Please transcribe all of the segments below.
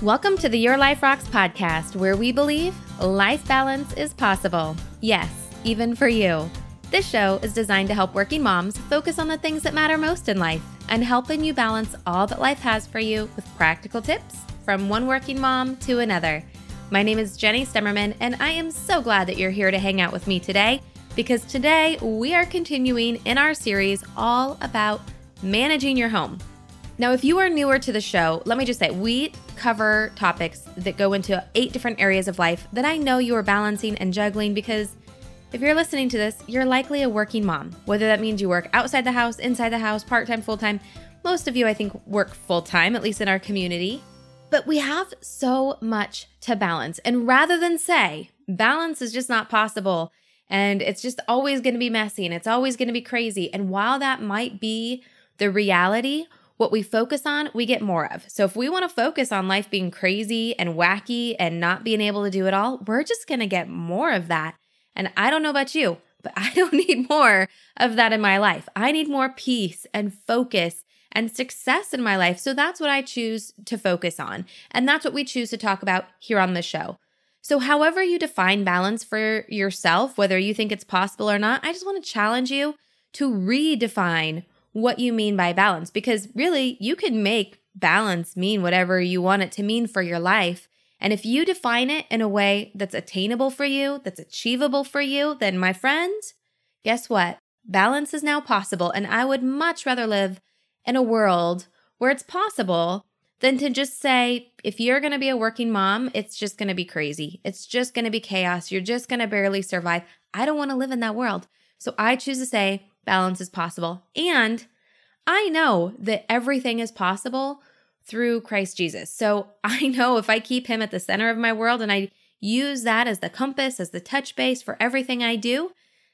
Welcome to the Your Life Rocks podcast, where we believe life balance is possible. Yes, even for you. This show is designed to help working moms focus on the things that matter most in life and helping you balance all that life has for you with practical tips from one working mom to another. My name is Jenny Stemmerman, and I am so glad that you're here to hang out with me today, because today we are continuing in our series all about managing your home. Now, if you are newer to the show, let me just say, we cover topics that go into 8 different areas of life that I know you are balancing and juggling, because if you're listening to this, you're likely a working mom. Whether that means you work outside the house, inside the house, part-time, full-time. Most of you, I think, work full-time, at least in our community. But we have so much to balance. And rather than say, balance is just not possible, and it's just always going to be messy, and it's always going to be crazy. And while that might be the reality, what we focus on, we get more of. So if we want to focus on life being crazy and wacky and not being able to do it all, we're just going to get more of that. And I don't know about you, but I don't need more of that in my life. I need more peace and focus and success in my life. So that's what I choose to focus on. And that's what we choose to talk about here on the show. So however you define balance for yourself, whether you think it's possible or not, I just want to challenge you to redefine what you mean by balance, because really you can make balance mean whatever you want it to mean for your life. And if you define it in a way that's attainable for you, that's achievable for you, then my friend, guess what? Balance is now possible. And I would much rather live in a world where it's possible than to just say, if you're going to be a working mom, it's just going to be crazy. It's just going to be chaos. You're just going to barely survive. I don't want to live in that world. So I choose to say balance is possible. And I know that everything is possible through Christ Jesus. So I know if I keep him at the center of my world and I use that as the compass, as the touch base for everything I do,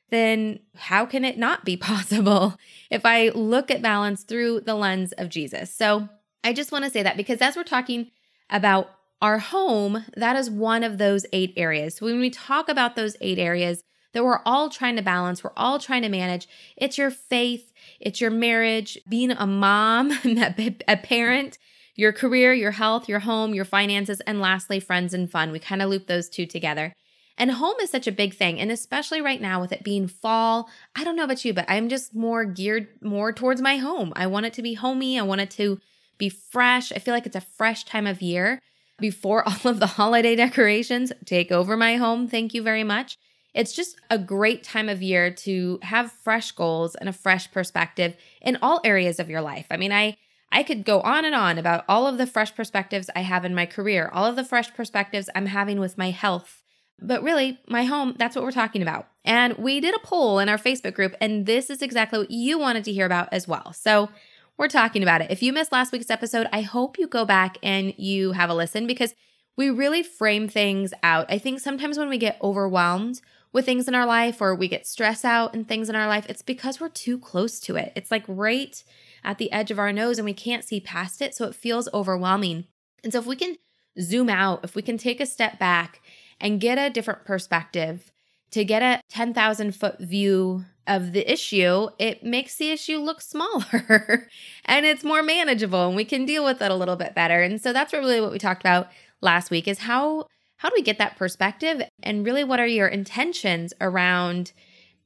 then how can it not be possible if I look at balance through the lens of Jesus? So I just want to say that, because as we're talking about our home, that is one of those 8 areas. So when we talk about those 8 areas that we're all trying to balance, we're all trying to manage, it's your faith, it's your marriage, being a mom, a parent, your career, your health, your home, your finances, and lastly, friends and fun. We kind of loop those 2 together. And home is such a big thing. And especially right now with it being fall, I don't know about you, but I'm just more geared more towards my home. I want it to be homey. I want it to be fresh. I feel like it's a fresh time of year before all of the holiday decorations take over my home. Thank you very much. It's just a great time of year to have fresh goals and a fresh perspective in all areas of your life. I mean, I could go on and on about all of the fresh perspectives I have in my career, all of the fresh perspectives I'm having with my health. But really, my home, that's what we're talking about. And we did a poll in our Facebook group, and this is exactly what you wanted to hear about as well. So we're talking about it. If you missed last week's episode, I hope you go back and you have a listen, because we really frame things out. I think sometimes when we get overwhelmed with things in our life, or we get stressed out in things in our life, it's because we're too close to it. It's like right at the edge of our nose and we can't see past it. So it feels overwhelming. And so if we can zoom out, if we can take a step back and get a different perspective, to get a 10,000 foot view of the issue, it makes the issue look smaller and it's more manageable, and we can deal with it a little bit better. And so that's really what we talked about last week, is how do we get that perspective, and really what are your intentions around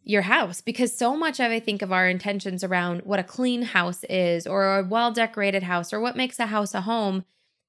your house? Because so much of, I think, of our intentions around what a clean house is, or a well-decorated house, or what makes a house a home,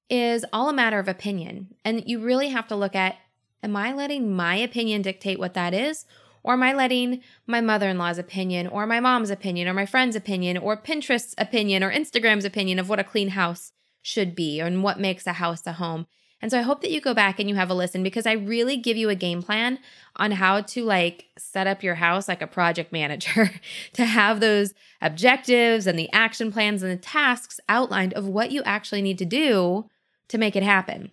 is all a matter of opinion. And you really have to look at, am I letting my opinion dictate what that is? Or am I letting my mother-in-law's opinion, or my mom's opinion, or my friend's opinion, or Pinterest's opinion, or Instagram's opinion of what a clean house should be, and what makes a house a home? And so I hope that you go back and you have a listen, because I really give you a game plan on how to set up your house like a project manager, to have those objectives and the action plans and the tasks outlined of what you actually need to do to make it happen.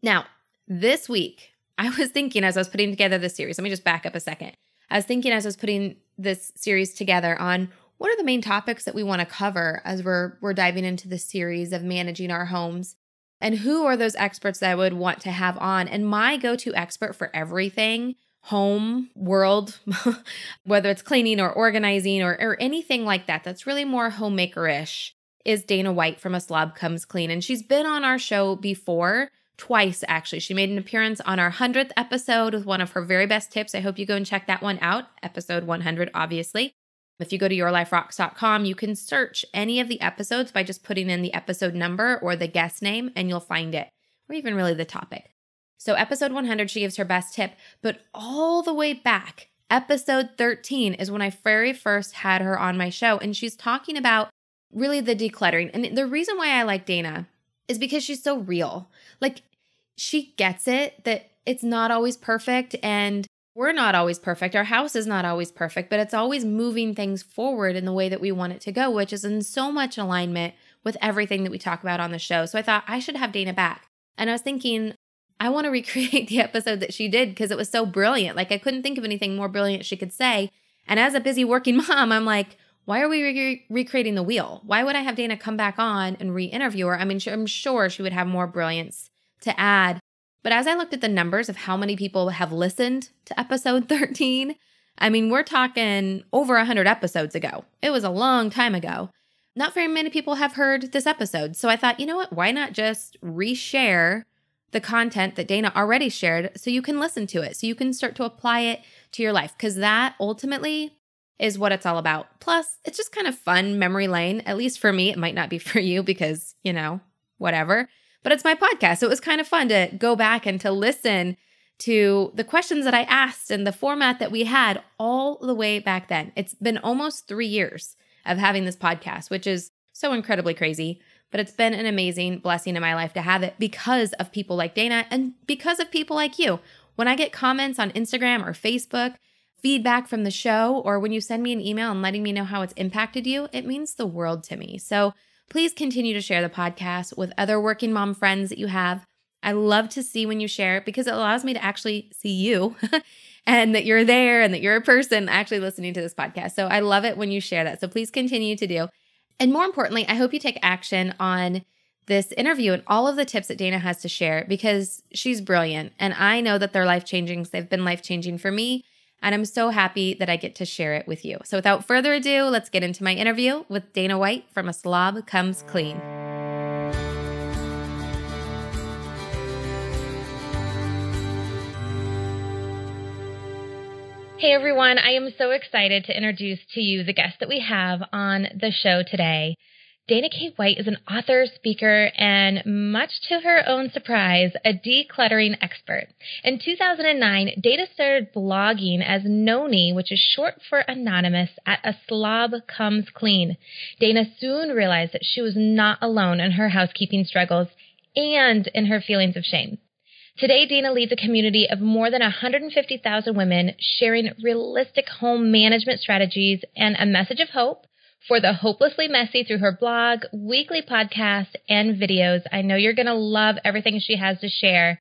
Now, this week, I was thinking as I was putting together this series, let me just back up a second. I was thinking as I was putting this series together on what are the main topics that we want to cover as we're diving into this series of managing our homes. And who are those experts that I would want to have on? And my go-to expert for everything, home, world, whether it's cleaning or organizing or anything like that, that's really more homemaker-ish, is Dana White from A Slob Comes Clean. And she's been on our show before. twice, actually. She made an appearance on our 100th episode with one of her very best tips. I hope you go and check that one out, episode 100, obviously. If you go to yourliferocks.com, you can search any of the episodes by just putting in the episode number or the guest name, and you'll find it, or even really the topic. So episode 100, she gives her best tip, but all the way back, episode 13 is when I very first had her on my show, and she's talking about really the decluttering. And the reason why I like Dana is because she's so real. Like, she gets it that it's not always perfect, and we're not always perfect. Our house is not always perfect, but it's always moving things forward in the way that we want it to go, which is in so much alignment with everything that we talk about on the show. So I thought I should have Dana back. And I was thinking, I want to recreate the episode that she did because it was so brilliant. Like, I couldn't think of anything more brilliant she could say. And as a busy working mom, I'm like, why are we recreating the wheel? Why would I have Dana come back on and re-interview her? I mean, I'm sure she would have more brilliance to add. But as I looked at the numbers of how many people have listened to episode 13, I mean, we're talking over 100 episodes ago. It was a long time ago. Not very many people have heard this episode. So I thought, you know what? Why not just reshare the content that Dana already shared so you can listen to it, so you can start to apply it to your life? Because that ultimately is what it's all about. Plus, it's just kind of fun memory lane, at least for me. It might not be for you because, whatever. But it's my podcast, so it was kind of fun to go back and to listen to the questions that I asked and the format that we had all the way back then. It's been almost 3 years of having this podcast, which is so incredibly crazy. But it's been an amazing blessing in my life to have it because of people like Dana and because of people like you. When I get comments on Instagram or Facebook, feedback from the show, or when you send me an email and letting me know how it's impacted you, it means the world to me. So please continue to share the podcast with other working mom friends that you have. I love to see when you share it because it allows me to actually see you and that you're there and that you're a person actually listening to this podcast. So I love it when you share that. So please continue to do. And more importantly, I hope you take action on this interview and all of the tips that Dana has to share because she's brilliant. And I know that they're life-changing. They've been life-changing for me. And I'm so happy that I get to share it with you. So without further ado, let's get into my interview with Dana White from A Slob Comes Clean. Hey everyone, I am so excited to introduce to you the guest that we have on the show today. Dana K. White is an author, speaker, and much to her own surprise, a decluttering expert. In 2009, Dana started blogging as Noni, which is short for anonymous, at A Slob Comes Clean. Dana soon realized that she was not alone in her housekeeping struggles and in her feelings of shame. Today, Dana leads a community of more than 150,000 women sharing realistic home management strategies and a message of hope for the hopelessly messy through her blog, weekly podcast, and videos. I know you're going to love everything she has to share.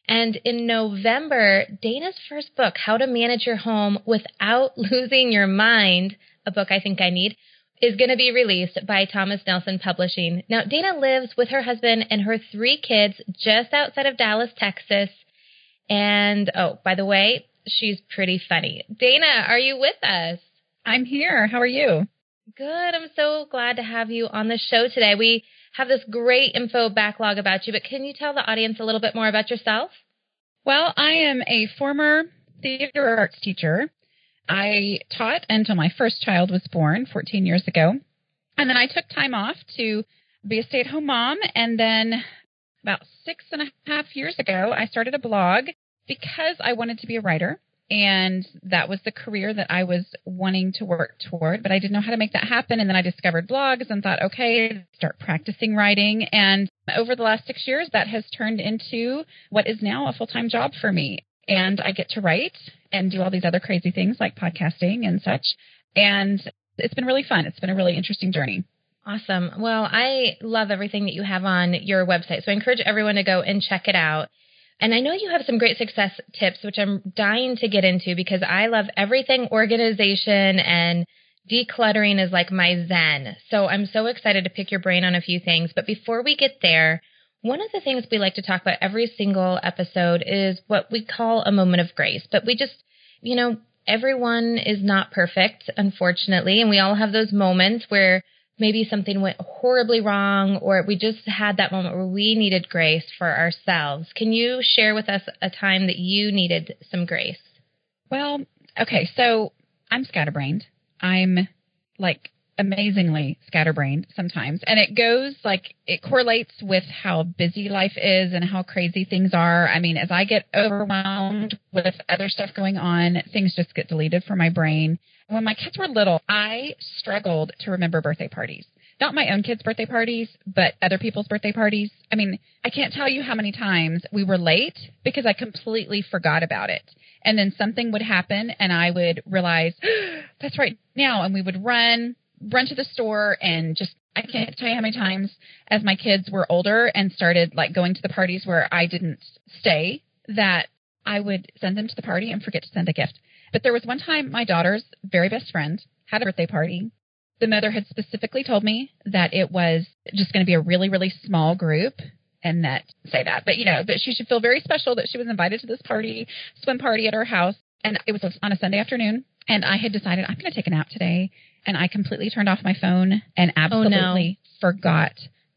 And in November, Dana's first book, How to Manage Your Home Without Losing Your Mind, a book I think I need, is going to be released by Thomas Nelson Publishing. Now, Dana lives with her husband and her 3 kids just outside of Dallas, Texas. And, oh, by the way, she's pretty funny. Dana, are you with us? I'm here. How are you? Good. I'm so glad to have you on the show today. We have this great info backlog about you, but can you tell the audience a little bit more about yourself? Well, I am a former theater arts teacher. I taught until my first child was born 14 years ago. And then I took time off to be a stay-at-home mom. And then about 6.5 years ago, I started a blog because I wanted to be a writer. And that was the career that I was wanting to work toward, but I didn't know how to make that happen. And then I discovered blogs and thought, okay, start practicing writing. And over the last 6 years, that has turned into what is now a full-time job for me. And I get to write and do all these other crazy things like podcasting and such. And it's been really fun. It's been a really interesting journey. Awesome. Well, I love everything that you have on your website. So I encourage everyone to go and check it out. And I know you have some great success tips, which I'm dying to get into because I love everything organization and decluttering is like my zen. So I'm so excited to pick your brain on a few things. But before we get there, one of the things we like to talk about every single episode is what we call a moment of grace. But we just, everyone is not perfect, unfortunately. And we all have those moments where maybe something went horribly wrong, or we just had that moment where we needed grace for ourselves. Can you share with us a time that you needed some grace? Well, okay, so I'm scatterbrained. I'm like amazingly scatterbrained sometimes. And it correlates with how busy life is and how crazy things are. I mean, as I get overwhelmed with other stuff going on, things just get deleted from my brain. When my kids were little, I struggled to remember birthday parties. Not my own kids' birthday parties, but other people's birthday parties. I mean, I can't tell you how many times we were late because I completely forgot about it. And then something would happen and I would realize, that's right now. And we would run to the store and just, I can't tell you how many times as my kids were older and started like going to the parties where I didn't stay, that I would send them to the party and forget to send a gift. But there was one time my daughter's very best friend had a birthday party. The mother had specifically told me that it was just going to be a really, really small group and that she should feel very special that she was invited to this party, swim party at her house. And it was on a Sunday afternoon. And I had decided I'm going to take a nap today. And I completely turned off my phone and absolutely forgot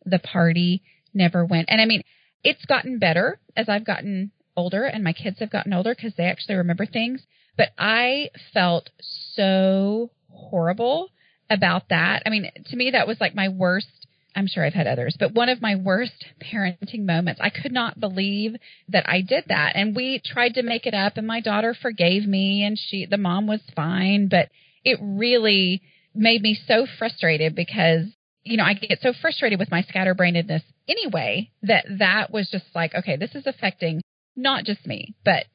the party, never went. And I mean, it's gotten better as I've gotten older and my kids have gotten older because they actually remember things. But I felt so horrible about that. I mean, to me, that was like my worst. I'm sure I've had others, but one of my worst parenting moments. I could not believe that I did that. And we tried to make it up and my daughter forgave me and the mom was fine, but it really made me so frustrated because, I get so frustrated with my scatterbrainedness anyway, that was just like, okay, this is affecting not just me, but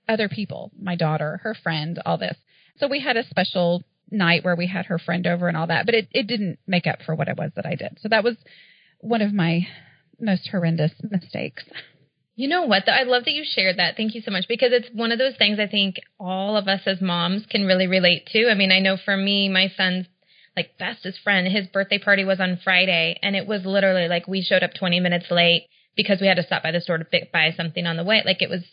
other people, my daughter, her friend, all this. So we had a special night where we had her friend over and all that, but it didn't make up for what it was that I did. So that was one of my most horrendous mistakes. You know what, though? I love that you shared that. Thank you so much, because it's one of those things I think all of us as moms can really relate to. I mean, I know for me, my son's like bestest friend, his birthday party was on Friday, and it was literally like we showed up 20 minutes late because we had to stop by the store to buy something on the way. Like it was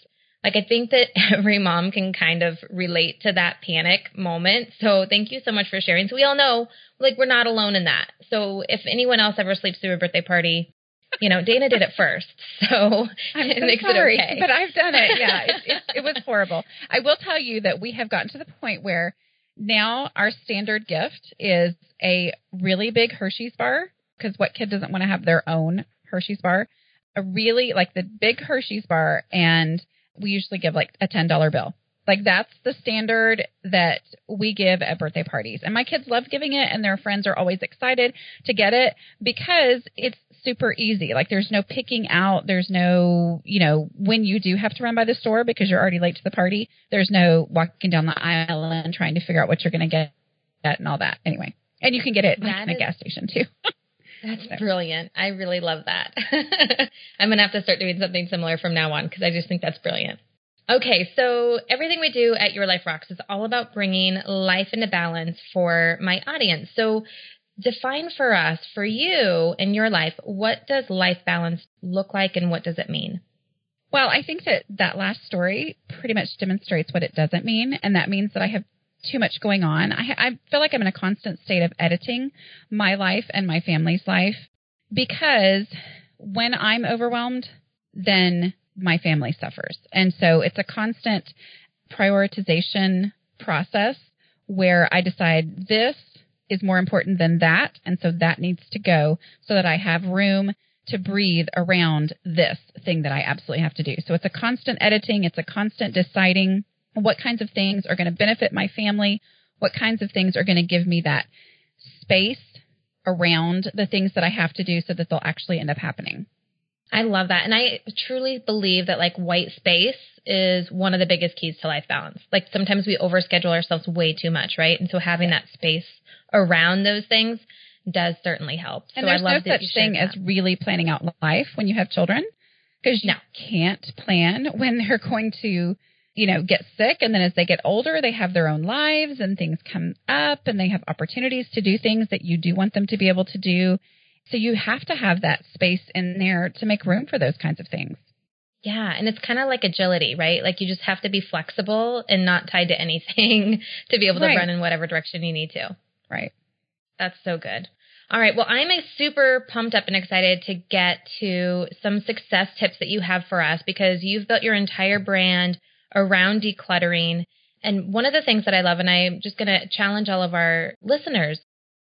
like, I think that every mom can kind of relate to that panic moment. So thank you so much for sharing. So we all know, like, we're not alone in that. So if anyone else ever sleeps through a birthday party, Dana did it first. So it makes it okay. But I've done it. Yeah, it was horrible. I will tell you that we have gotten to the point where now our standard gift is a really big Hershey's bar, because what kid doesn't want to have their own Hershey's bar? A really, like the big Hershey's bar, and we usually give like a $10 bill. Like that's the standard that we give at birthday parties. And my kids love giving it and their friends are always excited to get it because it's super easy. Like there's no picking out. There's no, when you do have to run by the store because you're already late to the party, there's no walking down the aisle and trying to figure out what you're going to get and all that. Anyway, and you can get it in a gas station too. That's brilliant. I really love that. I'm going to have to start doing something similar from now on because I just think that's brilliant. Okay, so everything we do at Your Life Rocks is all about bringing life into balance for my audience. So define for us, for you in your life, what does life balance look like and what does it mean? Well, I think that last story pretty much demonstrates what it doesn't mean. And that means that I have too much going on. I feel like I'm in a constant state of editing my life and my family's life because when I'm overwhelmed, then my family suffers. And so it's a constant prioritization process where I decide this is more important than that. And so that needs to go so that I have room to breathe around this thing that I absolutely have to do. So it's a constant editing. It's a constant deciding what kinds of things are going to benefit my family, what kinds of things are going to give me that space around the things that I have to do so that they'll actually end up happening. I love that. And I truly believe that like white space is one of the biggest keys to life balance. Like sometimes we overschedule ourselves way too much, right? And so having that space around those things does certainly help. And so there's I love no such thing as really planning out life when you have children, because you can't plan when they're going to get sick. And then as they get older, they have their own lives and things come up and they have opportunities to do things that you do want them to be able to do. So you have to have that space in there to make room for those kinds of things. Yeah. And it's kind of like agility, right? Like you just have to be flexible and not tied to anything to be able to run in whatever direction you need to. Right. That's so good. All right. Well, I'm super pumped up and excited to get to some success tips that you have for us because you've built your entire brand around decluttering. And one of the things that I love, and I'm just going to challenge all of our listeners,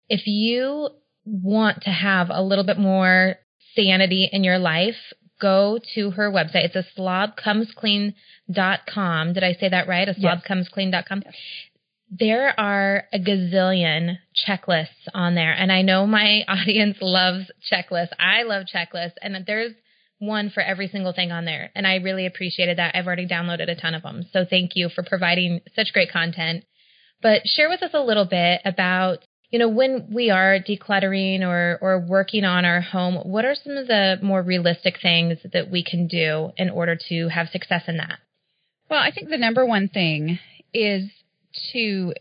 if you want to have a little bit more sanity in your life, go to her website. It's a slobcomesclean.com. Did I say that right? A slobcomesclean.com. Yes. There are a gazillion checklists on there. And I know my audience loves checklists. I love checklists. And there's one for every single thing on there. And I really appreciated that. I've already downloaded a ton of them. So thank you for providing such great content. But share with us a little bit about, when we are decluttering or working on our home, what are some of the more realistic things that we can do in order to have success in that? Well, I think the number one thing is to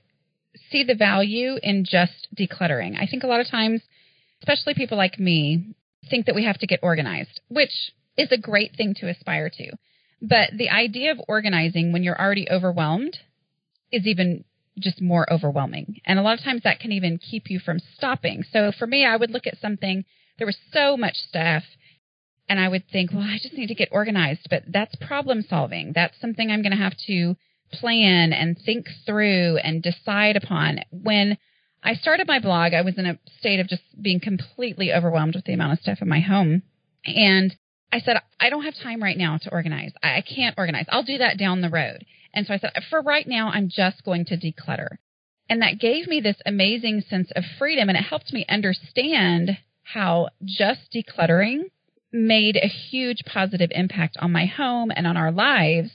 see the value in just decluttering. I think a lot of times, especially people like me, think that we have to get organized, which is a great thing to aspire to. But the idea of organizing when you're already overwhelmed is even just more overwhelming. And a lot of times that can even keep you from stopping. So for me, I would look at something, there was so much stuff, and I would think, well, I just need to get organized. But that's problem solving. That's something I'm going to have to plan and think through and decide upon. When I started my blog, I was in a state of just being completely overwhelmed with the amount of stuff in my home. And I said, I don't have time right now to organize. I can't organize. I'll do that down the road. And so I said, for right now, I'm just going to declutter. And that gave me this amazing sense of freedom. And it helped me understand how just decluttering made a huge positive impact on my home and on our lives.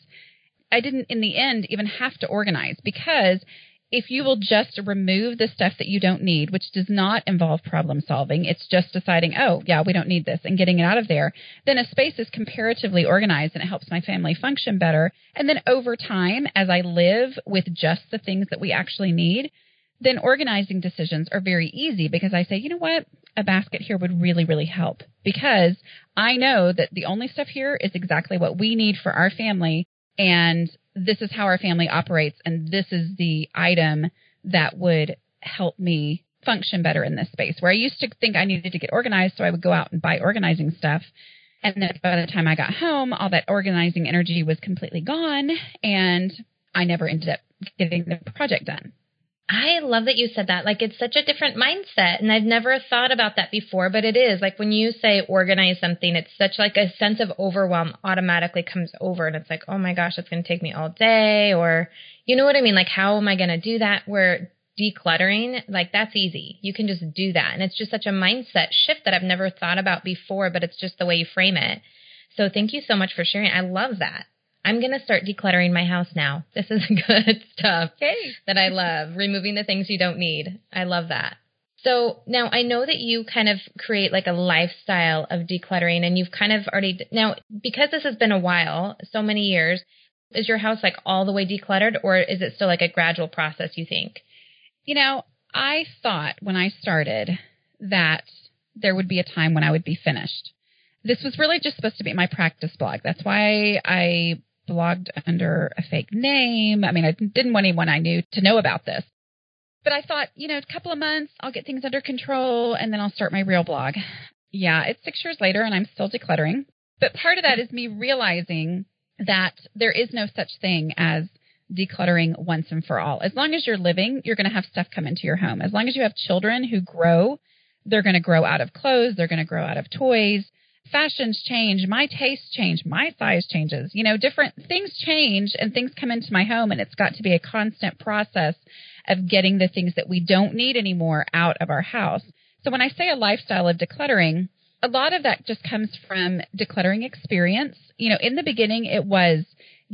I didn't, in the end, even have to organize, because if you will just remove the stuff that you don't need, which does not involve problem solving, it's just deciding, oh, yeah, we don't need this and getting it out of there, then a space is comparatively organized and it helps my family function better. And then over time, as I live with just the things that we actually need, then organizing decisions are very easy, because I say, you know what, a basket here would really, really help, because I know that the only stuff here is exactly what we need for our family. And this is how our family operates, and this is the item that would help me function better in this space. Where I used to think I needed to get organized, so I would go out and buy organizing stuff. And then by the time I got home, all that organizing energy was completely gone, and I never ended up getting the project done. I love that you said that. Like, it's such a different mindset, and I've never thought about that before, but it is. Like, when you say organize something, it's such like a sense of overwhelm automatically comes over, and it's like, oh my gosh, it's going to take me all day, or you know what I mean? Like, how am I going to do that? Where decluttering, like, that's easy. You can just do that, and it's just such a mindset shift that I've never thought about before, but it's just the way you frame it. So thank you so much for sharing. I love that. I'm going to start decluttering my house now. This is good stuff that I love. Removing the things you don't need. I love that. So now I know that you kind of create like a lifestyle of decluttering, and you've kind of already, now because this has been a while, so many years, is your house like all the way decluttered, or is it still like a gradual process, you think? You know, I thought when I started that there would be a time when I would be finished. This was really just supposed to be my practice blog. That's why I blogged under a fake name. I mean, I didn't want anyone I knew to know about this. But I thought, a couple of months, I'll get things under control, and then I'll start my real blog. Yeah, it's 6 years later, and I'm still decluttering. But part of that is me realizing that there is no such thing as decluttering once and for all. As long as you're living, you're going to have stuff come into your home. As long as you have children who grow, they're going to grow out of clothes. They're going to grow out of toys. Fashions change, my tastes change, my size changes, different things change and things come into my home, and it's got to be a constant process of getting the things that we don't need anymore out of our house. So when I say a lifestyle of decluttering, a lot of that just comes from decluttering experience. In the beginning, it was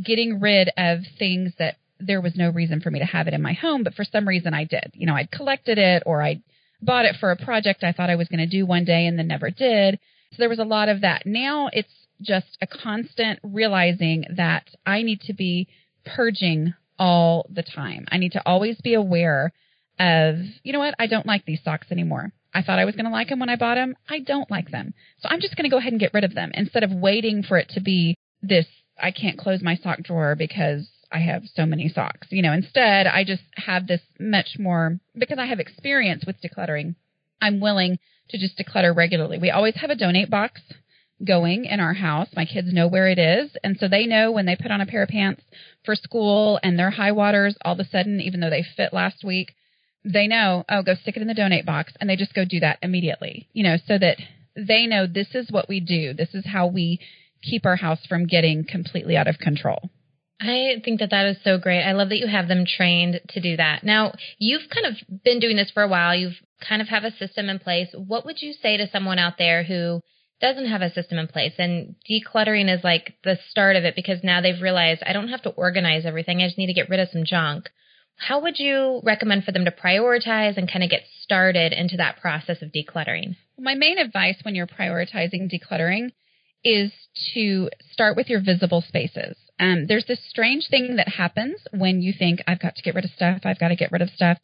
getting rid of things that there was no reason for me to have it in my home, but for some reason I did. I'd collected it, or I bought it for a project I thought I was going to do one day and then never did. So there was a lot of that. Now it's just a constant realizing that I need to be purging all the time. I need to always be aware of, you know what, I don't like these socks anymore. I thought I was going to like them when I bought them. I don't like them. So I'm just going to go ahead and get rid of them instead of waiting for it to be this, I can't close my sock drawer because I have so many socks. Instead, I just have this much more, because I have experience with decluttering, I'm willing to just declutter regularly. We always have a donate box going in our house. My kids know where it is. And so they know when they put on a pair of pants for school and their high waters, all of a sudden, even though they fit last week, they know, oh, go stick it in the donate box. And they just go do that immediately, so that they know this is what we do. This is how we keep our house from getting completely out of control. I think that is so great. I love that you have them trained to do that. Now, you've kind of been doing this for a while. You've kind of have a system in place. What would you say to someone out there who doesn't have a system in place, and decluttering is like the start of it because now they've realized I don't have to organize everything. I just need to get rid of some junk. How would you recommend for them to prioritize and kind of get started into that process of decluttering? My main advice when you're prioritizing decluttering is to start with your visible spaces. There's this strange thing that happens when you think, I've got to get rid of stuff. I've got to get rid of stuff.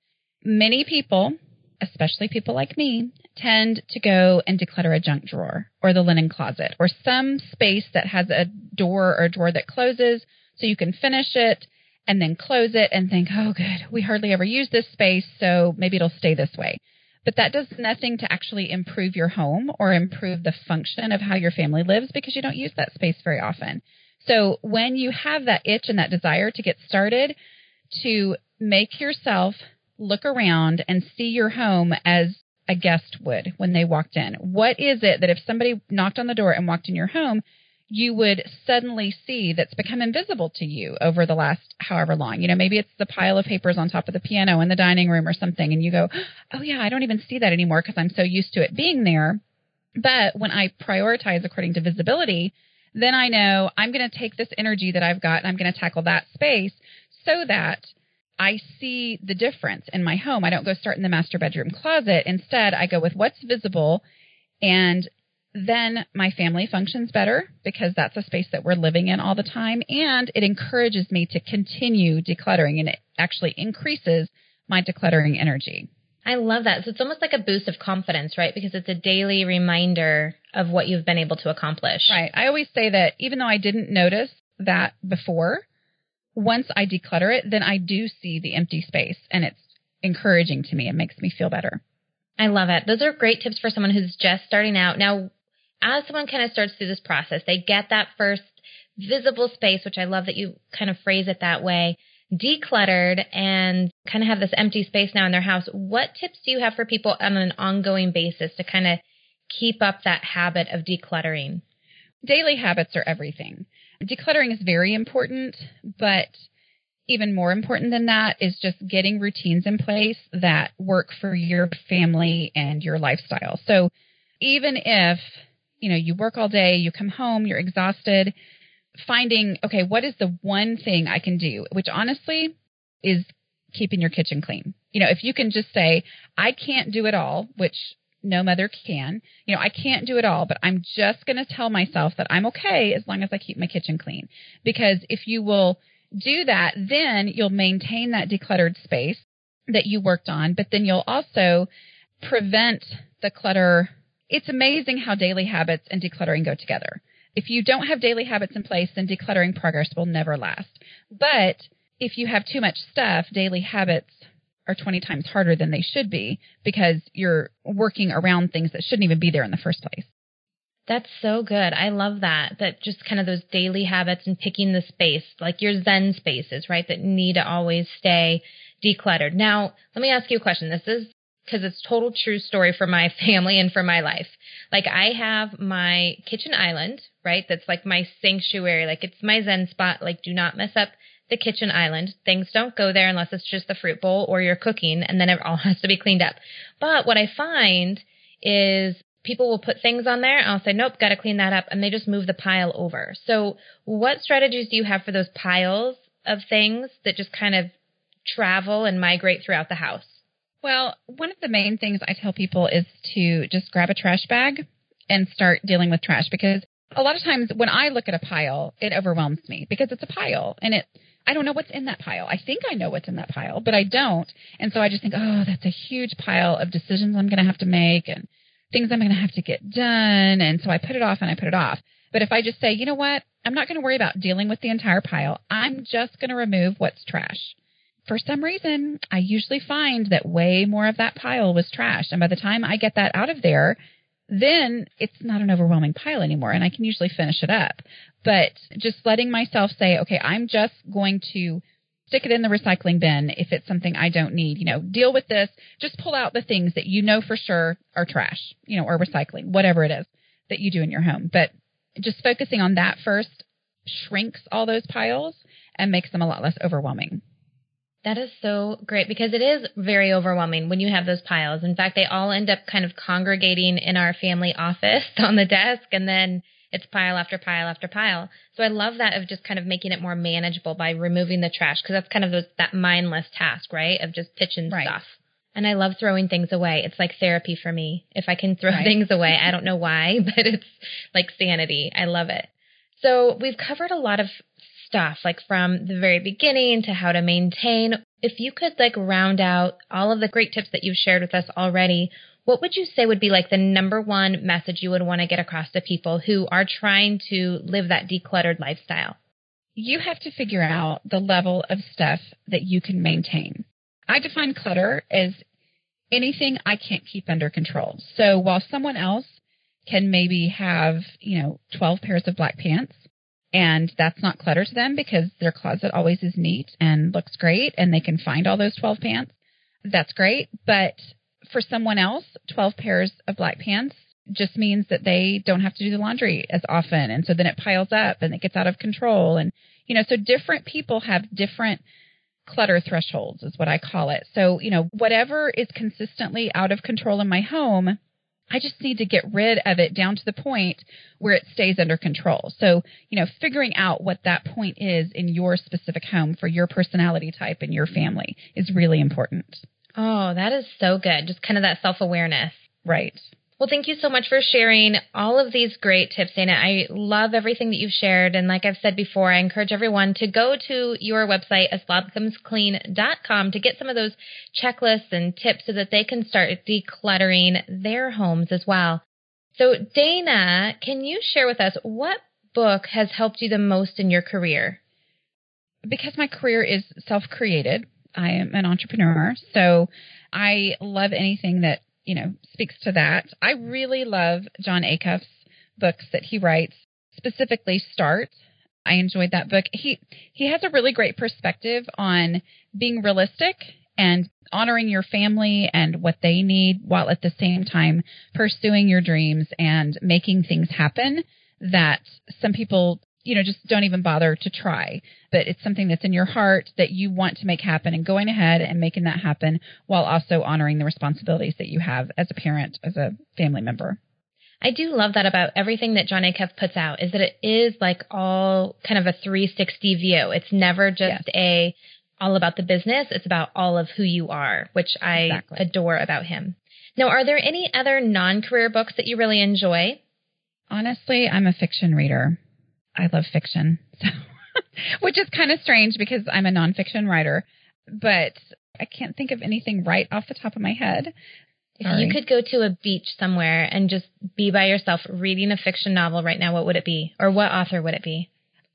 Many people, especially people like me, tend to go and declutter a junk drawer or the linen closet or some space that has a door or a drawer that closes so you can finish it and then close it and think, oh, good, we hardly ever use this space, so maybe it'll stay this way. But that does nothing to actually improve your home or improve the function of how your family lives because you don't use that space very often. So when you have that itch and that desire to get started, to make yourself look around and see your home as a guest would when they walked in. What is it that if somebody knocked on the door and walked in your home, you would suddenly see that's become invisible to you over the last however long? Maybe it's the pile of papers on top of the piano in the dining room or something, and you go, oh, yeah, I don't even see that anymore because I'm so used to it being there. But when I prioritize according to visibility, then I know I'm going to take this energy that I've got and I'm going to tackle that space so that I see the difference in my home. I don't go start in the master bedroom closet. Instead, I go with what's visible, and then my family functions better because that's a space that we're living in all the time, and it encourages me to continue decluttering, and it actually increases my decluttering energy. I love that. So it's almost like a boost of confidence, right? Because it's a daily reminder of what you've been able to accomplish. Right. I always say that even though I didn't notice that before, once I declutter it, then I do see the empty space, and it's encouraging to me. It makes me feel better. I love it. Those are great tips for someone who's just starting out. Now, as someone kind of starts through this process, they get that first visible space, which I love that you kind of phrase it that way, decluttered, and kind of have this empty space now in their house. What tips do you have for people on an ongoing basis to kind of keep up that habit of decluttering? Daily habits are everything. Decluttering is very important, but even more important than that is just getting routines in place that work for your family and your lifestyle. So even if, you work all day, you come home, you're exhausted, finding, okay, what is the one thing I can do, which honestly is keeping your kitchen clean. If you can just say, I can't do it all, which no mother can, I can't do it all, but I'm just going to tell myself that I'm okay as long as I keep my kitchen clean. Because if you will do that, then you'll maintain that decluttered space that you worked on, but then you'll also prevent the clutter. It's amazing how daily habits and decluttering go together. If you don't have daily habits in place, then decluttering progress will never last. But if you have too much stuff, daily habits are 20 times harder than they should be because you're working around things that shouldn't even be there in the first place. That's so good. I love that. That just kind of those daily habits and picking the space, like your Zen spaces, right, that need to always stay decluttered. Now, let me ask you a question. This is because it's total true story for my family and for my life. Like I have my kitchen island, right? That's like my sanctuary. Like it's my Zen spot. Like do not mess up the kitchen island. Things don't go there unless it's just the fruit bowl or you're cooking, and then it all has to be cleaned up. But what I find is people will put things on there. I'll say, nope, got to clean that up. And they just move the pile over. So what strategies do you have for those piles of things that just kind of travel and migrate throughout the house? Well, one of the main things I tell people is to just grab a trash bag and start dealing with trash, because a lot of times when I look at a pile, it overwhelms me because it's a pile and I don't know what's in that pile. I think I know what's in that pile, but I don't. And so I just think, oh, that's a huge pile of decisions I'm going to have to make and things I'm going to have to get done. And so I put it off and I put it off. But if I just say, you know what, I'm not going to worry about dealing with the entire pile. I'm just going to remove what's trash. for some reason, I usually find that way more of that pile was trash. And by the time I get that out of there, then it's not an overwhelming pile anymore, and I can usually finish it up. But just letting myself say, okay, I'm just going to stick it in the recycling bin if it's something I don't need, deal with this. Just pull out the things that you know for sure are trash, or recycling, whatever it is that you do in your home. But just focusing on that first shrinks all those piles and makes them a lot less overwhelming. That is so great because it is very overwhelming when you have those piles. In fact, they all end up kind of congregating in our family office on the desk, and then it's pile after pile after pile. So I love that of just kind of making it more manageable by removing the trash, because that's kind of that mindless task, right, of just pitching stuff. And I love throwing things away. It's like therapy for me. If I can throw things away, I don't know why, but it's like sanity. I love it. So we've covered a lot of stuff, like from the very beginning to how to maintain. If you could round out all of the great tips that you've shared with us already, what would you say would be the number one message you would want to get across to people who are trying to live that decluttered lifestyle? You have to figure out the level of stuff that you can maintain. I define clutter as anything I can't keep under control. So while someone else can maybe have, 12 pairs of black pants, and that's not clutter to them because their closet always is neat and looks great and they can find all those 12 pants, that's great. But for someone else, 12 pairs of black pants just means that they don't have to do the laundry as often. And so then it piles up and it gets out of control. And, so different people have different clutter thresholds is what I call it. So, whatever is consistently out of control in my home, I just need to get rid of it down to the point where it stays under control. So, figuring out what that point is in your specific home for your personality type and your family is really important. Oh, that is so good. Just kind of that self-awareness. Right. Well, thank you so much for sharing all of these great tips, Dana. I love everything that you've shared. And like I've said before, I encourage everyone to go to your website, slobcomesclean.com, to get some of those checklists and tips so that they can start decluttering their homes as well. So, Dana, can you share with us what book has helped you the most in your career? Because my career is self-created, I am an entrepreneur, so I love anything that speaks to that. I really love John Acuff's books that he writes, specifically Start. I enjoyed that book. He has a really great perspective on being realistic and honoring your family and what they need, while at the same time pursuing your dreams and making things happen that some people just don't even bother to try. But it's something that's in your heart that you want to make happen, and going ahead and making that happen while also honoring the responsibilities that you have as a parent, as a family member. I do love that about everything that John Acuff puts out, is that it is all kind of a 360 view. It's never just all about the business. It's about all of who you are, which I adore about him. Now, are there any other non-career books that you really enjoy? Honestly, I'm a fiction reader. I love fiction, which is kind of strange because I'm a nonfiction writer, but I can't think of anything right off the top of my head. If you could go to a beach somewhere and just be by yourself reading a fiction novel right now, what would it be? Or what author would it be?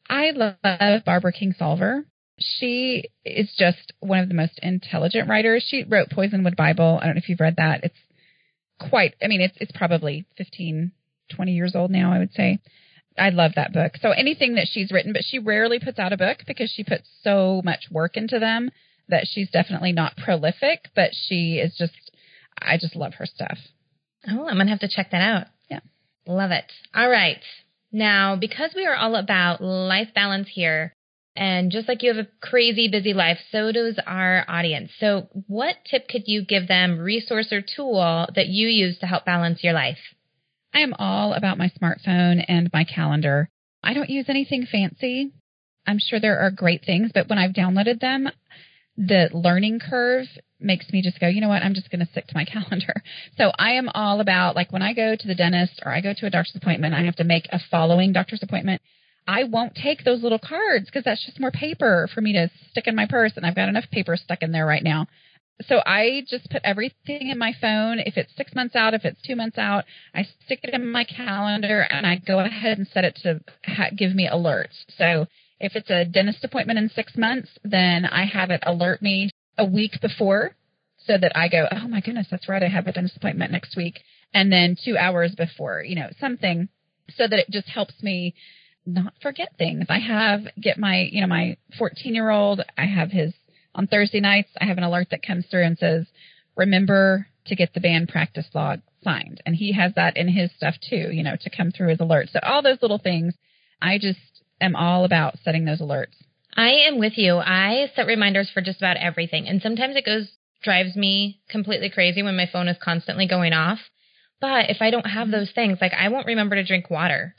I love Barbara Kingsolver. She is just one of the most intelligent writers. She wrote Poisonwood Bible. I don't know if you've read that. It's probably 15, 20 years old now, I would say. I love that book. So anything that she's written, but she rarely puts out a book because she puts so much work into them that she's definitely not prolific, but she is I just love her stuff. Oh, I'm going to have to check that out. Yeah. Love it. All right. Now, because we are all about life balance here, and just like you have a crazy busy life, so does our audience. So what tip could you give them, resource or tool that you use to help balance your life? I am all about my smartphone and my calendar. I don't use anything fancy. I'm sure there are great things, but when I've downloaded them, the learning curve makes me just go, you know what, I'm just going to stick to my calendar. So I am all about, when I go to the dentist or I go to a doctor's appointment, I have to make a following doctor's appointment. I won't take those little cards because that's just more paper for me to stick in my purse, and I've got enough paper stuck in there right now. So I just put everything in my phone. If it's 6 months out, if it's 2 months out, I stick it in my calendar and I go ahead and set it to give me alerts. So If it's a dentist appointment in 6 months, then I have it alert me a week before so that I go, oh my goodness, that's right, I have a dentist appointment next week. And then 2 hours before, something so that it just helps me not forget things. Get my 14-year-old, I have his, on Thursday nights, I have an alert that comes through and says, remember to get the band practice log signed. And he has that in his stuff too, to come through his alerts. So all those little things, I just am all about setting those alerts. I am with you. I set reminders for just about everything. And sometimes drives me completely crazy when my phone is constantly going off. But if I don't have those things, like I won't remember to drink water.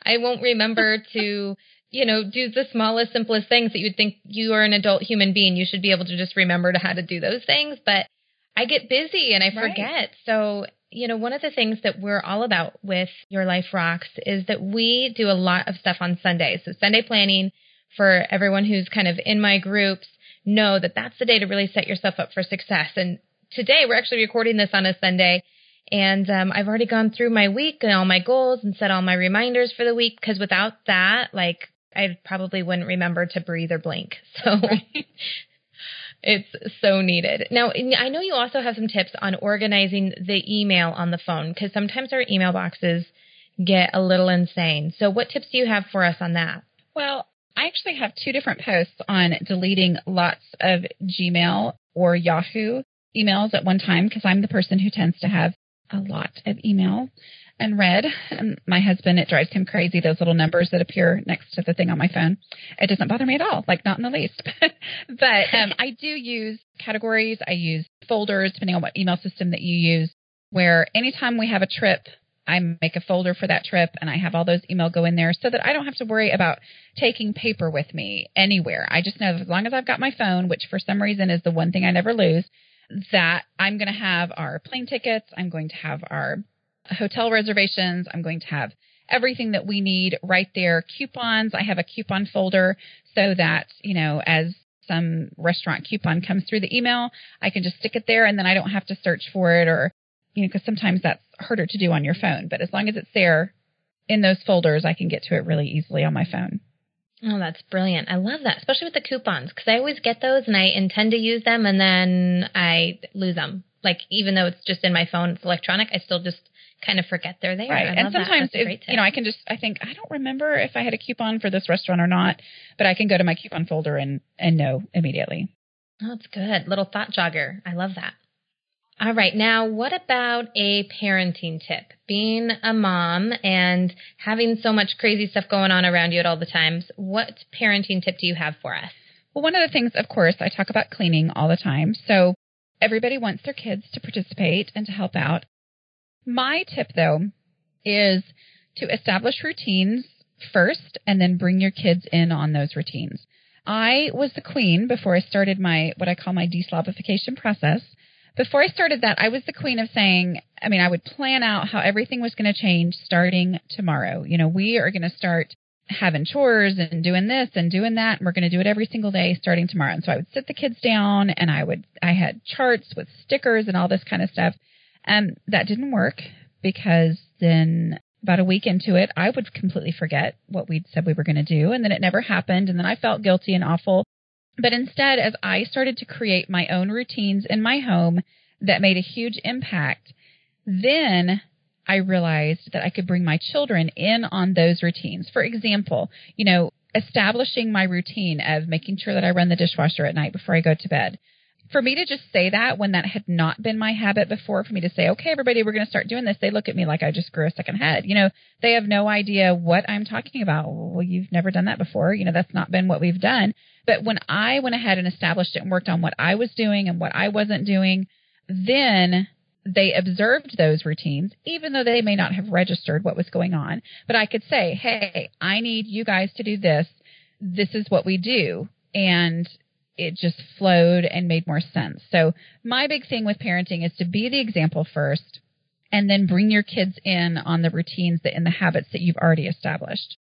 I won't remember to, do the smallest, simplest things that you'd think you are an adult human being. You should be able to just remember how to do those things. But I get busy and I forget. So, one of the things that we're all about with Your Life Rocks is that we do a lot of stuff on Sundays. So Sunday planning, for everyone who's kind of in my groups, know that that's the day to really set yourself up for success. And today we're actually recording this on a Sunday. And I've already gone through my week and all my goals and set all my reminders for the week, because without that, I probably wouldn't remember to breathe or blink. So it's so needed. Now, I know you also have some tips on organizing the email on the phone, because sometimes our email boxes get a little insane. So what tips do you have for us on that? Well, I actually have 2 different posts on deleting lots of Gmail or Yahoo emails at one time, because I'm the person who tends to have a lot of email unread. And my husband, it drives him crazy, those little numbers that appear next to the thing on my phone. It doesn't bother me at all, not in the least. But I do use categories. I use folders, depending on what email system that you use, where anytime we have a trip, I make a folder for that trip and I have all those email go in there so that I don't have to worry about taking paper with me anywhere. I just know that as long as I've got my phone, which for some reason is the one thing I never lose, that I'm going to have our plane tickets, I'm going to have our hotel reservations, I'm going to have everything that we need right there. Coupons, I have a coupon folder so that, as some restaurant coupon comes through the email, I can just stick it there and then I don't have to search for it, or, because sometimes that's harder to do on your phone. But as long as it's there in those folders, I can get to it really easily on my phone. Oh, that's brilliant. I love that, especially with the coupons, because I always get those and I intend to use them and then I lose them. Even though it's just in my phone, it's electronic, I still just kind of forget they're there. Right. And sometimes, I think, I don't remember if I had a coupon for this restaurant or not, but I can go to my coupon folder and know immediately. Oh, that's good. Little thought jogger. I love that. All right. Now, what about a parenting tip? Being a mom and having so much crazy stuff going on around you at all the times, what parenting tip do you have for us? Well, one of the things, of course, I talk about cleaning all the time. So everybody wants their kids to participate and to help out. My tip, though, is to establish routines first and then bring your kids in on those routines. I was the queen before I started what I call my deslobification process. Before I started that, I was the queen of saying, I would plan out how everything was going to change starting tomorrow. We are going to start having chores and doing this and doing that, and we're going to do it every single day starting tomorrow. And so I would sit the kids down and I had charts with stickers and all this kind of stuff. That didn't work, because then about a week into it, I would completely forget what we'd said we were going to do. And then it never happened. And then I felt guilty and awful. But instead, as I started to create my own routines in my home that made a huge impact, then I realized that I could bring my children in on those routines. For example, establishing my routine of making sure that I run the dishwasher at night before I go to bed. For me to just say that when that had not been my habit before, for me to say, okay, everybody, we're going to start doing this, they look at me like I just grew a second head. They have no idea what I'm talking about. Well, you've never done that before. That's not been what we've done. But when I went ahead and established it and worked on what I was doing and what I wasn't doing, then they observed those routines, even though they may not have registered what was going on. But I could say, hey, I need you guys to do this. This is what we do. And it just flowed and made more sense. So my big thing with parenting is to be the example first and then bring your kids in on the routines and the habits that you've already established.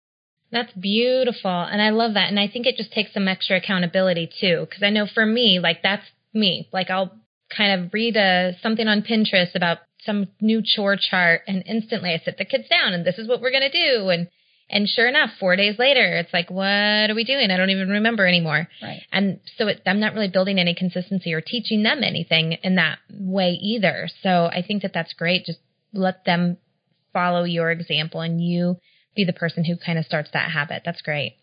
That's beautiful. And I love that. And I think it just takes some extra accountability too. Because I know for me, that's me. I'll kind of read something on Pinterest about some new chore chart and instantly I sit the kids down and this is what we're going to do. And sure enough, 4 days later, it's like, what are we doing? I don't even remember anymore. Right. And so I'm not really building any consistency or teaching them anything in that way either. So I think that that's great. Just let them follow your example and you be the person who kind of starts that habit. That's great.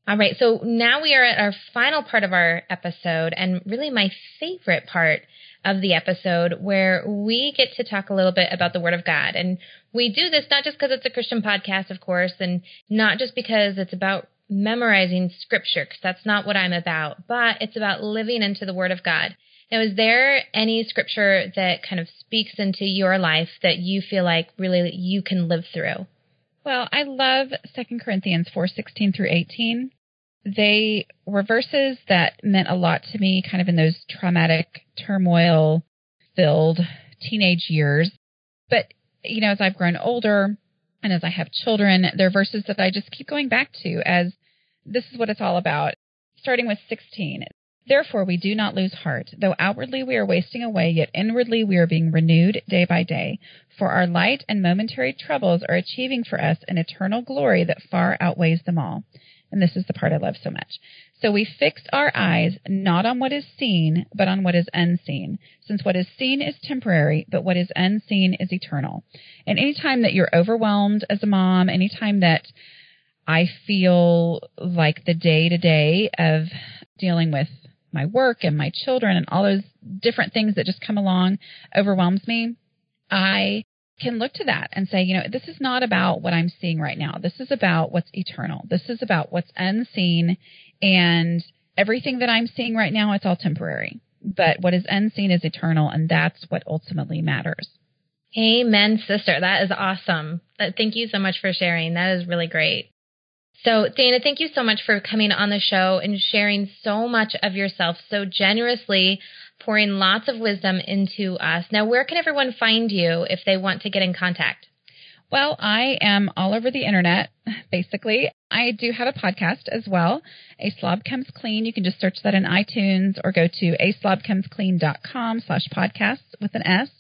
All right. So now we are at our final part of our episode, and really my favorite part of the episode, where we get to talk a little bit about the Word of God. And we do this not just because it's a Christian podcast, of course, and not just because it's about memorizing scripture, because that's not what I'm about, but it's about living into the Word of God. Now, is there any scripture that kind of speaks into your life that you feel like really you can live through? Well, I love 2 Corinthians 4:16 through 18. They were verses that meant a lot to me kind of in those traumatic, turmoil-filled teenage years. But, as I've grown older and as I have children, they're verses that I just keep going back to as this is what it's all about. Starting with 16. Therefore, we do not lose heart. Though outwardly we are wasting away, yet inwardly we are being renewed day by day. For our light and momentary troubles are achieving for us an eternal glory that far outweighs them all. And this is the part I love so much. So we fix our eyes not on what is seen, but on what is unseen. Since what is seen is temporary, but what is unseen is eternal. And anytime that you're overwhelmed as a mom, anytime that I feel like the day-to-day of dealing with my work and my children and all those different things that just come along overwhelms me, I can look to that and say, this is not about what I'm seeing right now. This is about what's eternal. This is about what's unseen, and everything that I'm seeing right now, it's all temporary. But what is unseen is eternal, and that's what ultimately matters. Amen, sister. That is awesome. Thank you so much for sharing. That is really great. So, Dana, thank you so much for coming on the show and sharing so much of yourself so generously, pouring lots of wisdom into us. Now, where can everyone find you if they want to get in contact? Well, I am all over the internet, basically. I do have a podcast as well, A Slob Comes Clean. You can just search that in iTunes or go to aslobcomesclean.com/podcasts with an S.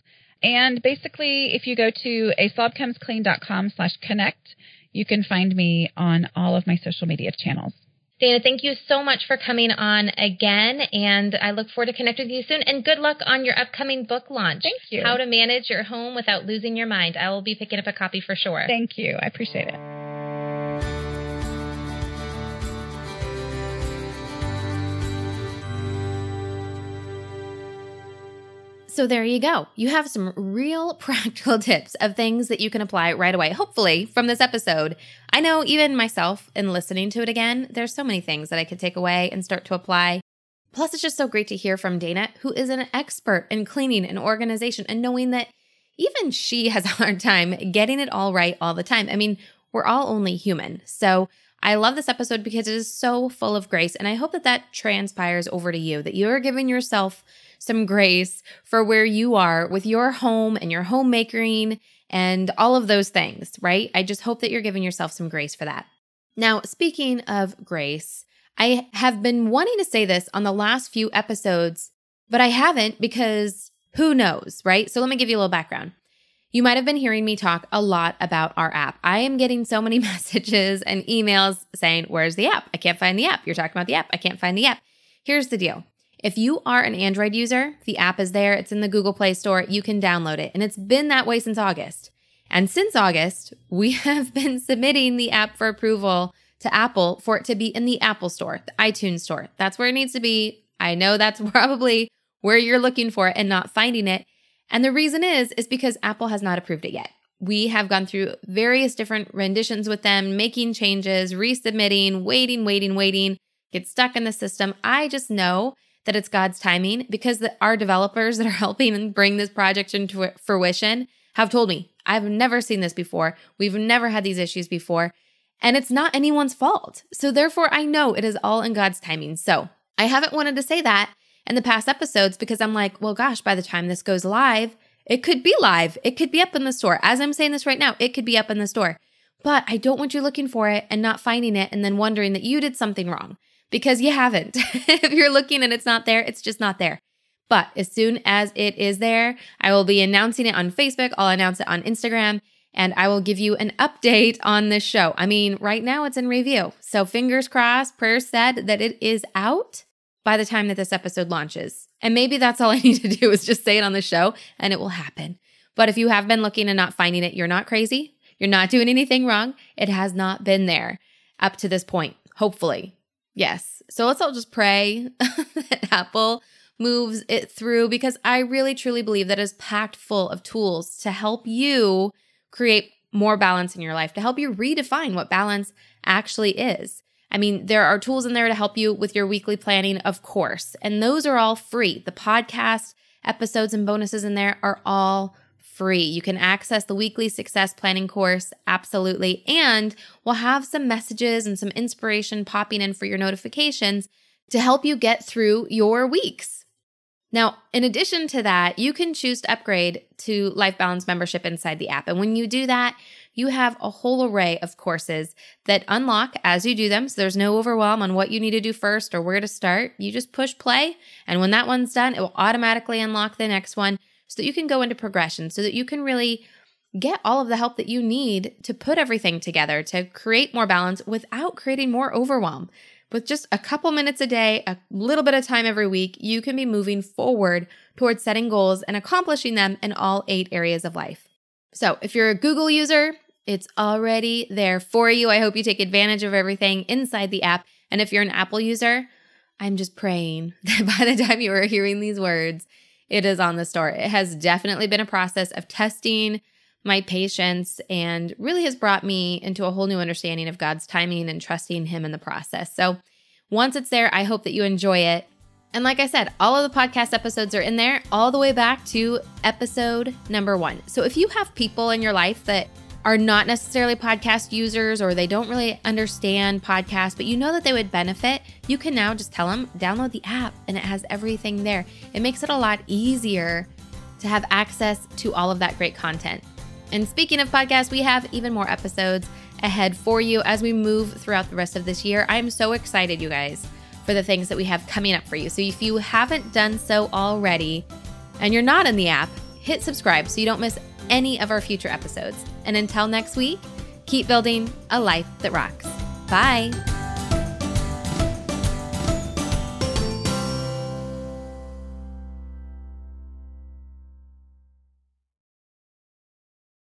And basically, if you go to aslobcomesclean.com/connect, you can find me on all of my social media channels. Dana, thank you so much for coming on again, and I look forward to connecting with you soon. And good luck on your upcoming book launch. Thank you. How to Manage Your Home Without Losing Your Mind. I will be picking up a copy for sure. Thank you. I appreciate it. So there you go. You have some real practical tips of things that you can apply right away, hopefully, from this episode. I know even myself, in listening to it again, there's so many things that I could take away and start to apply. Plus, it's just so great to hear from Dana, who is an expert in cleaning and organization, and knowing that even she has a hard time getting it all right all the time. I mean, we're all only human. So I love this episode because it is so full of grace, and I hope that that transpires over to you, that you're giving yourself some grace for where you are with your home and your homemaking and all of those things, right? I just hope that you're giving yourself some grace for that. Now, speaking of grace, I have been wanting to say this on the last few episodes, but I haven't because who knows, right? So let me give you a little background. You might have been hearing me talk a lot about our app. I am getting so many messages and emails saying, where's the app? I can't find the app. You're talking about the app. I can't find the app. Here's the deal. If you are an Android user, the app is there. It's in the Google Play Store. You can download it. And it's been that way since August. And since August, we have been submitting the app for approval to Apple for it to be in the Apple Store, the iTunes Store. That's where it needs to be. I know that's probably where you're looking for it and not finding it. And the reason is because Apple has not approved it yet. We have gone through various different renditions with them, making changes, resubmitting, waiting, get stuck in the system. I just know that it's God's timing because our developers that are helping bring this project into fruition have told me, I've never seen this before. We've never had these issues before. And it's not anyone's fault. So therefore, I know it is all in God's timing. So I haven't wanted to say that in the past episodes because I'm like, well, gosh, by the time this goes live, it could be live. It could be up in the store. As I'm saying this right now, it could be up in the store. But I don't want you looking for it and not finding it and then wondering that you did something wrong. Because you haven't. If you're looking and it's not there, it's just not there. But as soon as it is there, I will be announcing it on Facebook. I'll announce it on Instagram. and I will give you an update on this show. I mean, right now it's in review. So fingers crossed, prayers said that it is out by the time that this episode launches. And maybe that's all I need to do is just say it on the show and it will happen. But if you have been looking and not finding it, you're not crazy. You're not doing anything wrong. It has not been there up to this point, hopefully. Yes. So let's all just pray that Apple moves it through, because I really truly believe that it's packed full of tools to help you create more balance in your life, to help you redefine what balance actually is. I mean, there are tools in there to help you with your weekly planning, of course, and those are all free. The podcast episodes and bonuses in there are all free. You can access the weekly success planning course, absolutely, and we'll have some messages and some inspiration popping in for your notifications to help you get through your weeks. Now, in addition to that, you can choose to upgrade to Life Balance membership inside the app. And when you do that, you have a whole array of courses that unlock as you do them. So there's no overwhelm on what you need to do first or where to start. You just push play. And when that one's done, it will automatically unlock the next one so that you can go into progression, so that you can really get all of the help that you need to put everything together, to create more balance without creating more overwhelm. With just a couple minutes a day, a little bit of time every week, you can be moving forward towards setting goals and accomplishing them in all 8 areas of life. So if you're a Google user, it's already there for you. I hope you take advantage of everything inside the app. And if you're an Apple user, I'm just praying that by the time you are hearing these words, it is on the store. It has definitely been a process of testing my patience and really has brought me into a whole new understanding of God's timing and trusting Him in the process. So once it's there, I hope that you enjoy it. And like I said, all of the podcast episodes are in there all the way back to episode number 1. So if you have people in your life that are not necessarily podcast users, or they don't really understand podcasts, but you know that they would benefit, you can now just tell them, download the app, and it has everything there. It makes it a lot easier to have access to all of that great content. And speaking of podcasts, we have even more episodes ahead for you as we move throughout the rest of this year. I am so excited, you guys, for the things that we have coming up for you. So if you haven't done so already and you're not in the app, hit subscribe so you don't miss any of our future episodes. And until next week, keep building a life that rocks. Bye.